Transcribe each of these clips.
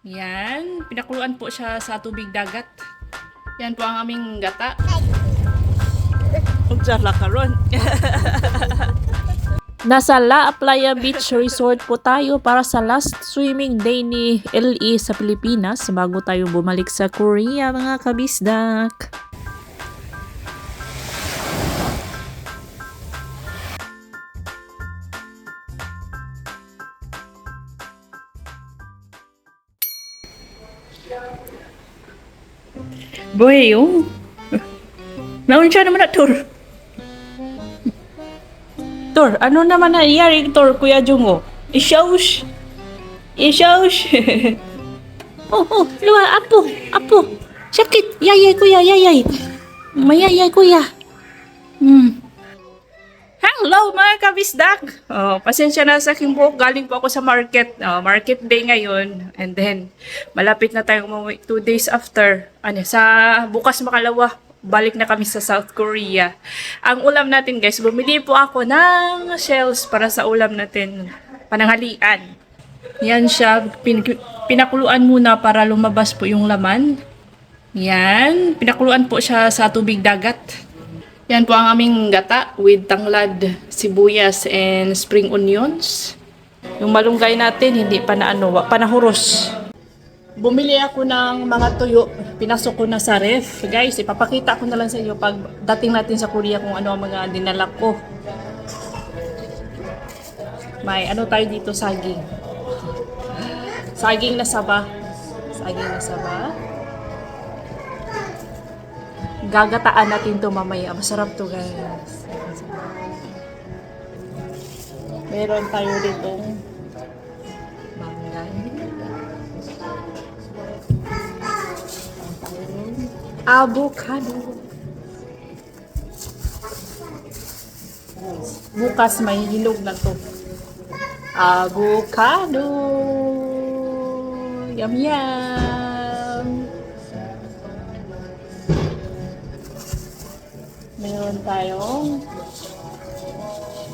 Yan, pinakuluan po siya sa tubig dagat. Yan po ang aming gata. Ugsala karon. Nasa La Playa Beach Resort po tayo para sa last swimming day ni LE sa Pilipinas bago tayo bumalik sa Korea, mga kabisdak. Boy, oh. Naon siya naman na, Tor. Tor, ano naman nangyari, Tor, Kuya Jungo? Isyaws. Isyaws. Luwa, apo. Sakit. Yayay, kuya, yayay. Mayayay, kuya. Hello mga kabisdak! Pasensya na sa aking buhok. Galing po ako sa market. Market day ngayon. And then, malapit na tayong umuwi 2 days after. Sa bukas makalawa, balik na kami sa South Korea. Ang ulam natin guys, bumili po ako ng shells para sa ulam natin. Pananghalian. Yan siya. Pinakuluan muna para lumabas po yung laman. Yan. Pinakuluan po siya sa tubig dagat. Yan po ang aming gata with tanglad, sibuyas, and spring onions. Yung malunggay natin, hindi pa panahuros. Bumili ako ng mga tuyo. Pinasok ko na sa ref. Guys, ipapakita ko na lang sa inyo pag dating natin sa Korea kung ano ang mga dinala ko. May tayo dito, saging. Saging na saba. Saging na saba. Gagataan natin to mamaya. Masarap to guys. Meron tayo ditong mangga. Avocado. Bukas may hinog na to. Avocado. Yum yum. Meron tayong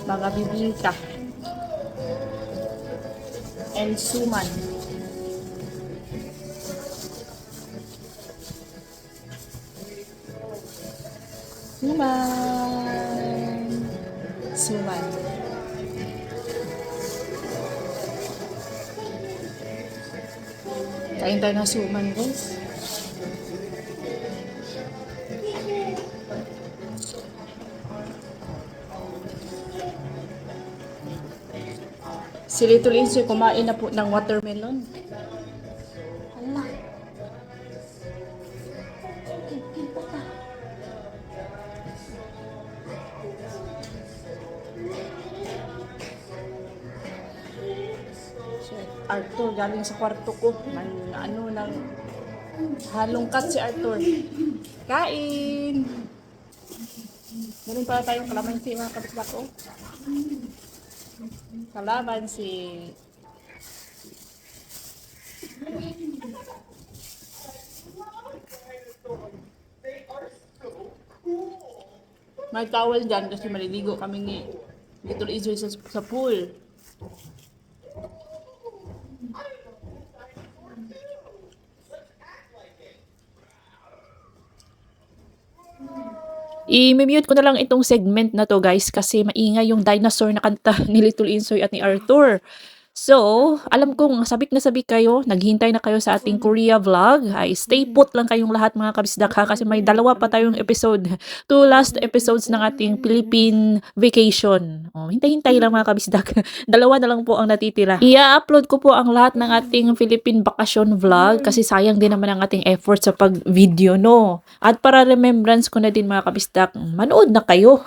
mga bibingka and suman. Suman. Kain tayo ng suman, guys. Si Little Insoy kumain na po ng watermelon. Hala. Arthur galing sa kwarto ko. Ng halongkat si Arthur. Kain! Meron pala tayong kalamansi mga kapitback ko. Kalamansi. May towel dyan kasi maliligo kami ni Little Izzy sa pool. I-mute ko na lang itong segment na to guys kasi maingay yung dinosaur na kanta ni Little Insoy at ni Arthur. So, alam kong sabik na sabik kayo, naghintay na kayo sa ating Korea vlog. Ay, stay put lang kayong lahat mga kabisdak ha kasi may dalawa pa tayong episode. 2 last episodes ng ating Philippine vacation. Hintay-hintay lang mga kabisdak. Dalawa na lang po ang natitira. I-upload ko po ang lahat ng ating Philippine vacation vlog kasi sayang din naman ang ating effort sa pag-video, no? At para remembrance ko na din mga kabisdak, manood na kayo.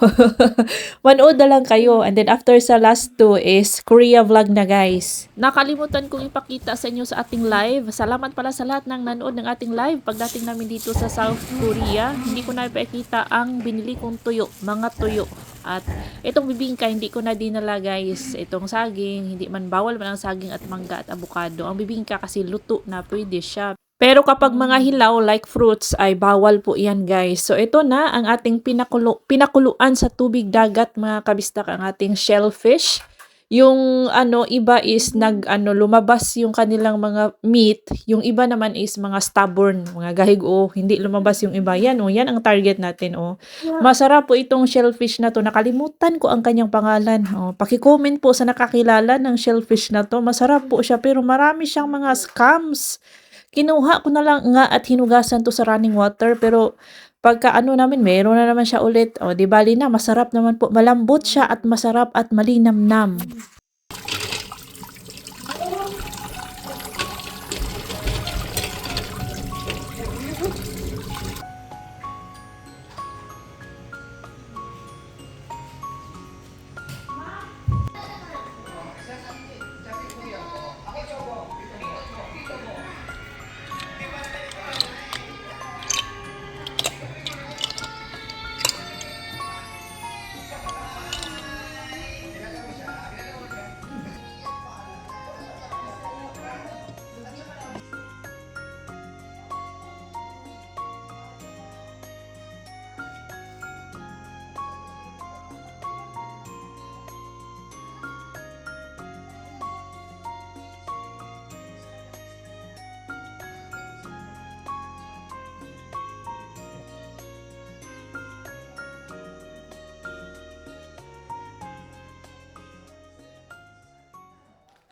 Manood na lang kayo. And then after sa last 2 is Korea vlog na guys. Nakalimutan kong ipakita sa inyo sa ating live. Salamat pala sa lahat ng nanood ng ating live pagdating namin dito sa South Korea. Hindi ko na ipakita ang binili kong tuyo, mga tuyo. At itong bibingka, hindi ko na dinala guys. Itong saging, hindi man bawal man ang saging at mangga at abukado. Ang bibingka kasi luto na, pwede siya. Pero kapag mga hilaw like fruits ay bawal po yan guys. So ito na ang ating pinakuluan sa tubig dagat mga kabistak, ang ating shellfish. Yung ano, iba is nag-ano, lumabas yung kanilang mga meat, yung iba naman is mga stubborn, mga gahig, oh, hindi lumabas yung iba. Yan, oh, yan ang target natin, oh. Masarap po itong shellfish na 'to, nakalimutan ko ang kanyang pangalan, oh. Paki-comment po sa nakakilala ng shellfish na 'to, masarap po siya pero marami siyang mga scams. Kinuha ko na lang nga at hinugasan 'to sa running water pero pagka-ano namin meron na naman siya ulit, oh, 'di bale na masarap naman po, malambot siya at masarap at malinamnam.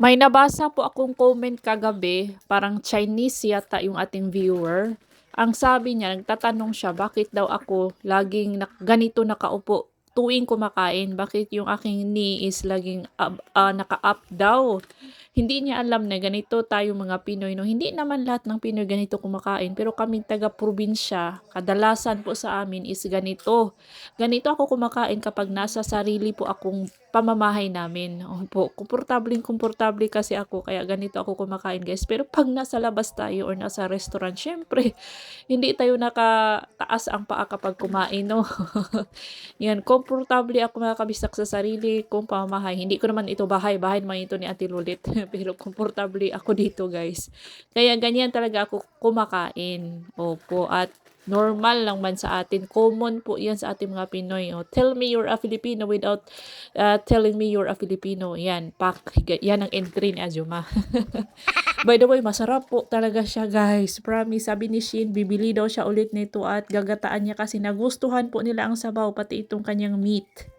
May nabasa po akong comment kagabi, parang Chinese yata yung ating viewer. Ang sabi niya, nagtatanong siya, bakit daw ako laging ganito nakaupo tuwing kumakain? Bakit yung aking knee is laging naka-up daw? Hindi niya alam na ganito tayo mga Pinoy, no? Hindi naman lahat ng Pinoy ganito kumakain, pero kaming taga-probinsya, kadalasan po sa amin is ganito. Ganito ako kumakain kapag nasa sarili po akong pamamahay namin. Opo, komportableng-komportable kasi ako kaya ganito ako kumakain, guys. Pero 'pag nasa labas tayo or nasa restaurant, siyempre hindi tayo nakataas ang paa kapag kumain, 'no. 'Yan, komportable ako mga kabistak sa sarili kong pamamahay. Hindi ko naman ito bahay, bahay naman ito ni Ate Lulit. Pero komportable ako dito, guys. Kaya ganyan talaga ako kumakain. Opo, at normal lang man sa atin. Common po 'yan sa ating mga Pinoy, oh. Tell me you're a Filipino without telling me you're a Filipino. Yan, yan ang entry ni Azuma. By the way, masarap po talaga siya, guys. Promise, sabi ni Shin, bibili daw siya ulit nito at gagataan niya kasi nagustuhan po nila ang sabaw, pati itong kanyang meat.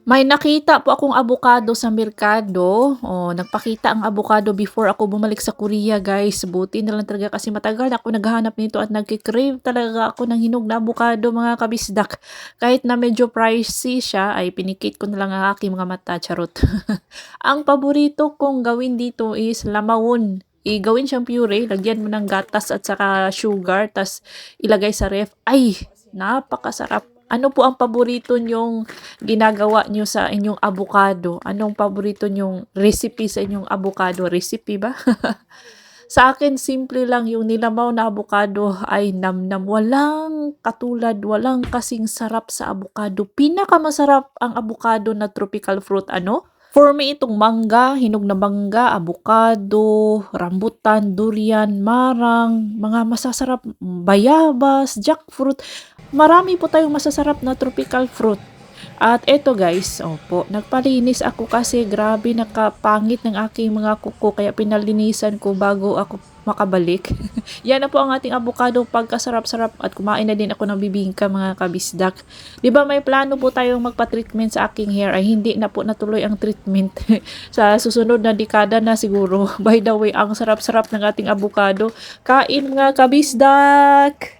May nakita po akong abukado sa merkado. Oh, nagpakita ang abukado before ako bumalik sa Korea, guys. Buti na lang talaga kasi matagal na ako naghahanap nito at nagki-crave talaga ako ng hinog na abukado, mga kabisdak. Kahit na medyo pricey siya, ay pinikit ko na lang ang aking mga mata, charot. Ang paborito kong gawin dito is lamawon. Gawin siyang puree, lagyan mo ng gatas at saka sugar, tas ilagay sa ref. Ay, napakasarap. Ano po ang paborito niyong ginagawa niyo sa inyong abukado? Anong paborito niyong recipe sa inyong abukado? Recipe ba? Sa akin, simple lang yung nilamaw na abukado ay namnam. Walang katulad, walang kasing sarap sa abukado. Pinakamasarap ang abukado na tropical fruit. Ano? For me, itong mangga, hinog na mangga, abukado, rambutan, durian, marang, mga masasarap, bayabas, jackfruit. Marami po tayong masasarap na tropical fruit. At eto guys, opo, nagpalinis ako kasi grabe nakapangit ng aking mga kuko kaya pinalinisan ko bago ako makabalik. Yan na po ang ating avocado pagkasarap-sarap at kumain na din ako ng bibingka mga kabisdak. 'Di ba may plano po tayong magpa-treatment sa aking hair ay hindi na po natuloy ang treatment sa susunod na dekada na siguro. By the way, ang sarap-sarap ng ating avocado. Kain mga kabisdak!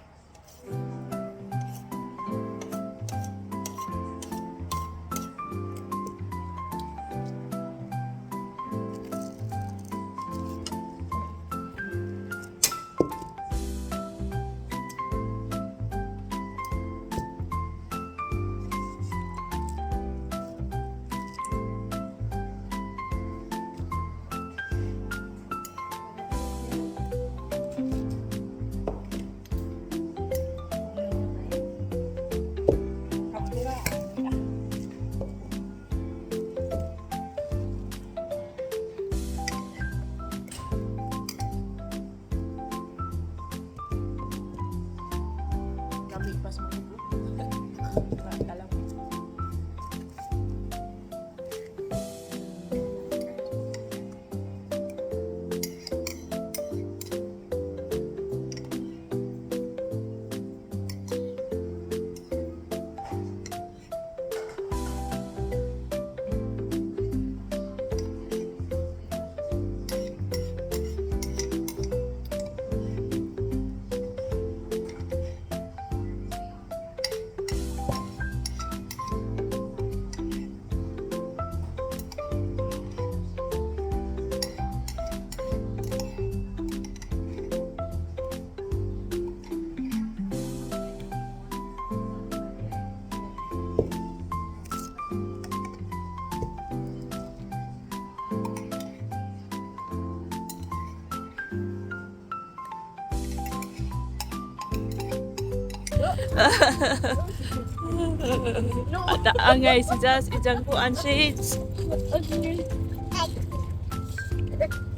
Ada angay si Jas ijang kuan shades.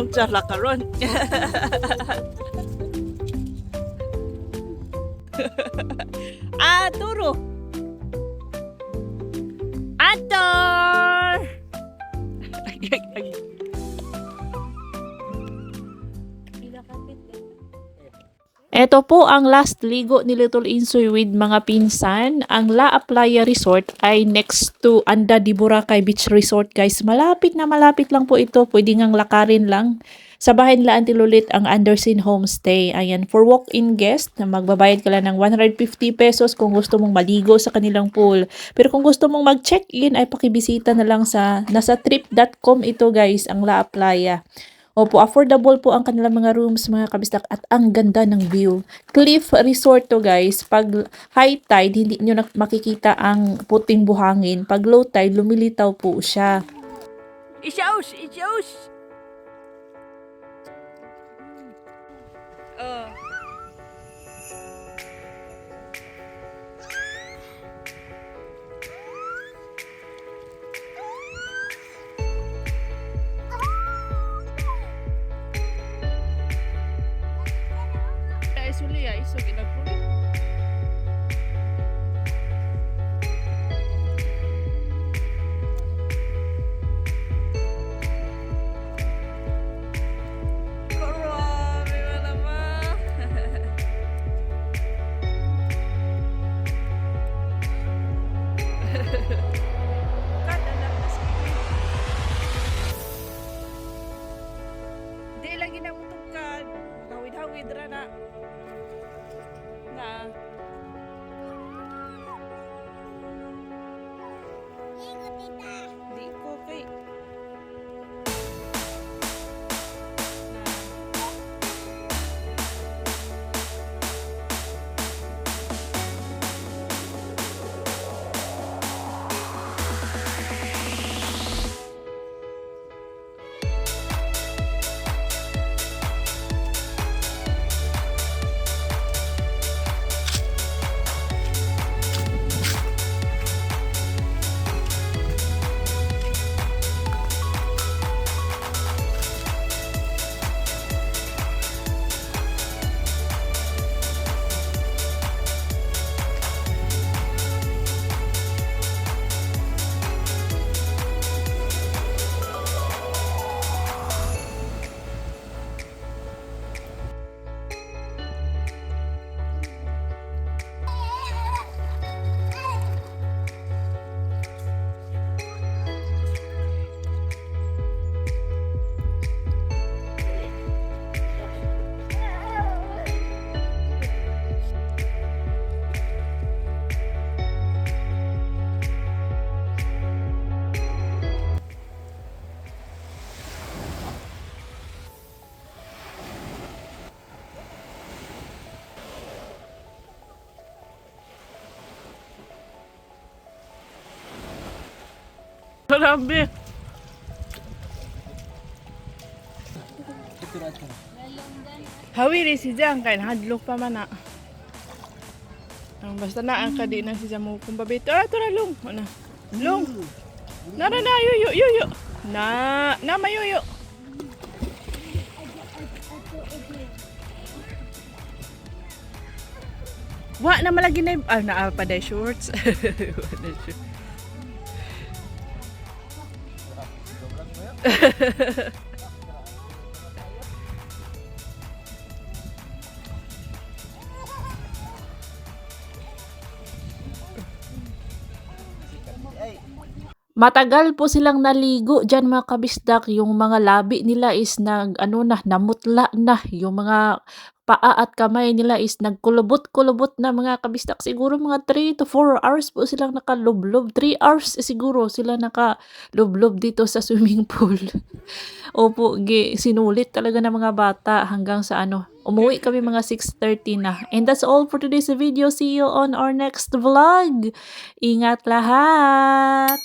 Unsa la karon? Turo. Ator. Ito po ang last ligo ni Little Insoy with mga pinsan. Ang La Playa Resort ay next to Anda di Boracay Beach Resort guys. Malapit lang po ito. Pwede ngang lakarin lang. Sa bahay nila Auntie Lulit ang Anderson Homestay. Ayan, for walk-in guest, na magbabayad ka lang ng 150 pesos kung gusto mong maligo sa kanilang pool. Pero kung gusto mong mag-check-in ay pakibisita na lang sa nasa trip.com ito guys, ang La Playa. Opo, affordable po ang kanilang mga rooms, mga kabistak, at ang ganda ng view. Cliff Resort to guys. Pag high tide, hindi nyo makikita ang puting buhangin. Pag low tide, lumilitaw po siya. Isyaus! Suli ya, iso ginagpulit. Grabe mo naman. Kada lang kasi. Di lagi na utugkan. Hawid-hawid ra na. Na. Di ko kay. Grabe. Hawiri si Jang kay hadlok pa man na. Ang basta na ang kadi na si Jamu kung babito. Ah, tura long. Ano? Long. Nara na yuyo yuyo. Na mayuyo. Wa na malagi na naa pa day shorts. Matagal po silang naligo diyan mga kabisdak, yung mga labi nila is namutla na, yung mga paa at kamay nila is nagkulubot-kulubot na mga kabisdak. Siguro mga 3 to 4 hours po silang nakalublob, 3 hours siguro sila nakalublob dito sa swimming pool. Opo, sinulit talaga ng mga bata hanggang sa umuwi kami mga 6:30 na. And that's all for today's video. See you on our next vlog. Ingat lahat!